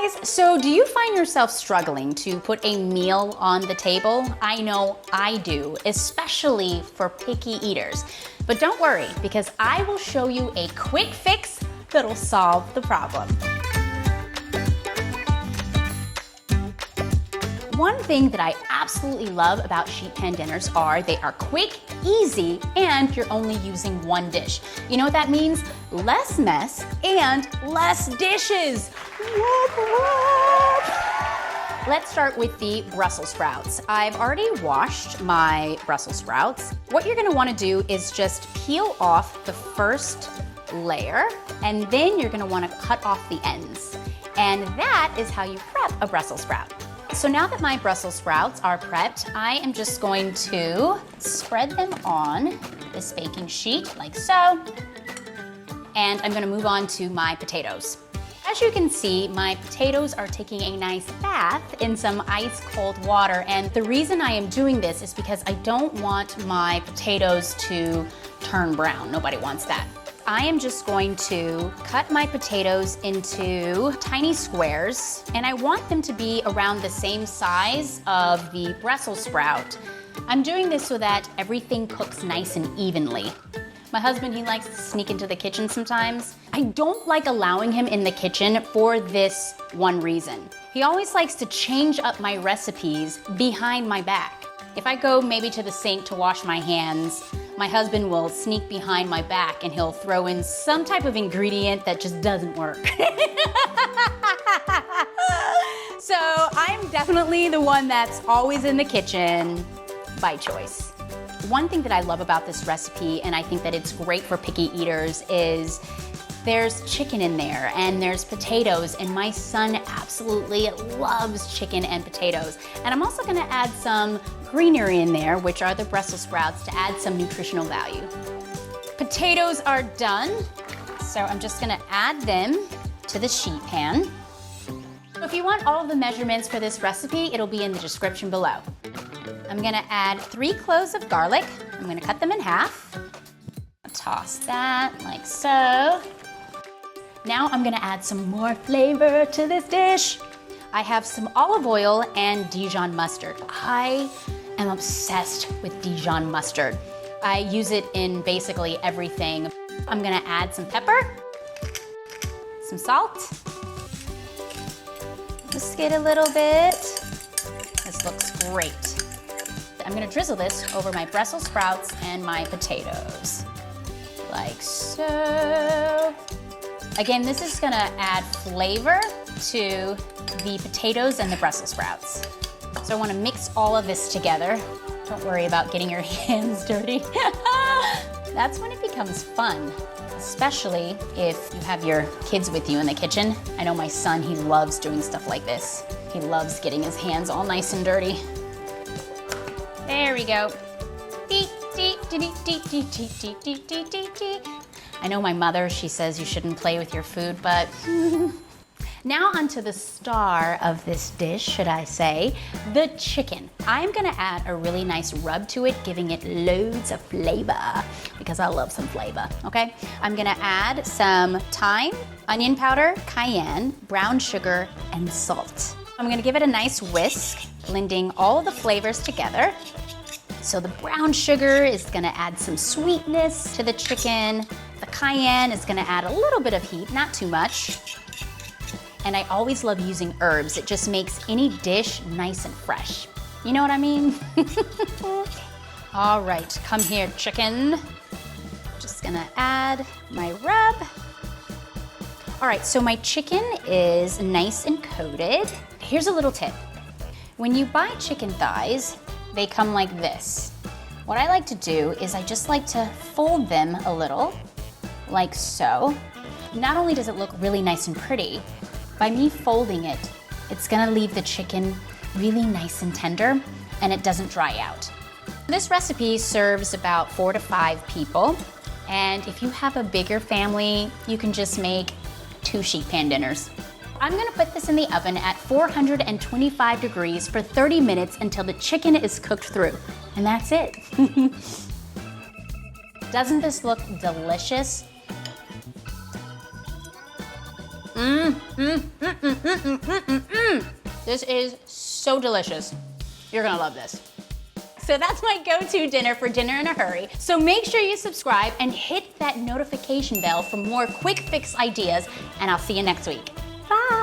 guys, so do you find yourself struggling to put a meal on the table? I know I do, especially for picky eaters. But don't worry, because I will show you a quick fix that'll solve the problem. One thing that I absolutely love about sheet pan dinners are they are quick, easy, and you're only using one dish. You know what that means? Less mess and less dishes. Let's start with the Brussels sprouts. I've already washed my Brussels sprouts. What you're gonna wanna do is just peel off the first layer, and then you're gonna wanna cut off the ends. And that is how you prep a Brussels sprout. So now that my Brussels sprouts are prepped, I am just going to spread them on this baking sheet like so. And I'm gonna move on to my potatoes. As you can see, my potatoes are taking a nice bath in some ice cold water. And the reason I am doing this is because I don't want my potatoes to turn brown. Nobody wants that. I am just going to cut my potatoes into tiny squares, and I want them to be around the same size of the Brussels sprout. I'm doing this so that everything cooks nice and evenly. My husband, he likes to sneak into the kitchen sometimes. I don't like allowing him in the kitchen for this one reason. He always likes to change up my recipes behind my back. If I go maybe to the sink to wash my hands, my husband will sneak behind my back and he'll throw in some type of ingredient that just doesn't work. So I'm definitely the one that's always in the kitchen by choice. One thing that I love about this recipe, and I think that it's great for picky eaters, is there's chicken in there and there's potatoes, and my son absolutely loves chicken and potatoes. And I'm also gonna add some greenery in there, which are the Brussels sprouts, to add some nutritional value. Potatoes are done, so I'm just gonna add them to the sheet pan. If you want all of the measurements for this recipe, it'll be in the description below. I'm gonna add 3 cloves of garlic. I'm gonna cut them in half. Toss that like so. Now I'm gonna add some more flavor to this dish. I have some olive oil and Dijon mustard. I am obsessed with Dijon mustard. I use it in basically everything. I'm gonna add some pepper, some salt, whisk it a little bit. This looks great. I'm gonna drizzle this over my Brussels sprouts and my potatoes, like so. Again, this is gonna add flavor to the potatoes and the Brussels sprouts. So I wanna mix all of this together. Don't worry about getting your hands dirty. That's when it becomes fun, especially if you have your kids with you in the kitchen. I know my son, he loves doing stuff like this. He loves getting his hands all nice and dirty. There we go. I know my mother, she says you shouldn't play with your food, but now onto the star of this dish, should I say, the chicken. I'm gonna add a really nice rub to it, giving it loads of flavor, because I love some flavor, okay? I'm gonna add some thyme, onion powder, cayenne, brown sugar, and salt. I'm gonna give it a nice whisk, blending all of the flavors together. So the brown sugar is gonna add some sweetness to the chicken. The cayenne is gonna add a little bit of heat, not too much. And I always love using herbs. It just makes any dish nice and fresh. You know what I mean? All right, come here, chicken. Just gonna add my rub. All right, so my chicken is nice and coated. Here's a little tip. When you buy chicken thighs, they come like this. What I like to do is I just like to fold them a little, like so. Not only does it look really nice and pretty, by me folding it, it's gonna leave the chicken really nice and tender, and it doesn't dry out. This recipe serves about 4 to 5 people, and if you have a bigger family, you can just make 2 sheet pan dinners. I'm gonna put this in the oven at 425 degrees for 30 minutes until the chicken is cooked through. And that's it. Doesn't this look delicious? This is so delicious. You're gonna love this. So that's my go-to dinner for dinner in a hurry. So make sure you subscribe and hit that notification bell for more quick fix ideas, and I'll see you next week. Bye.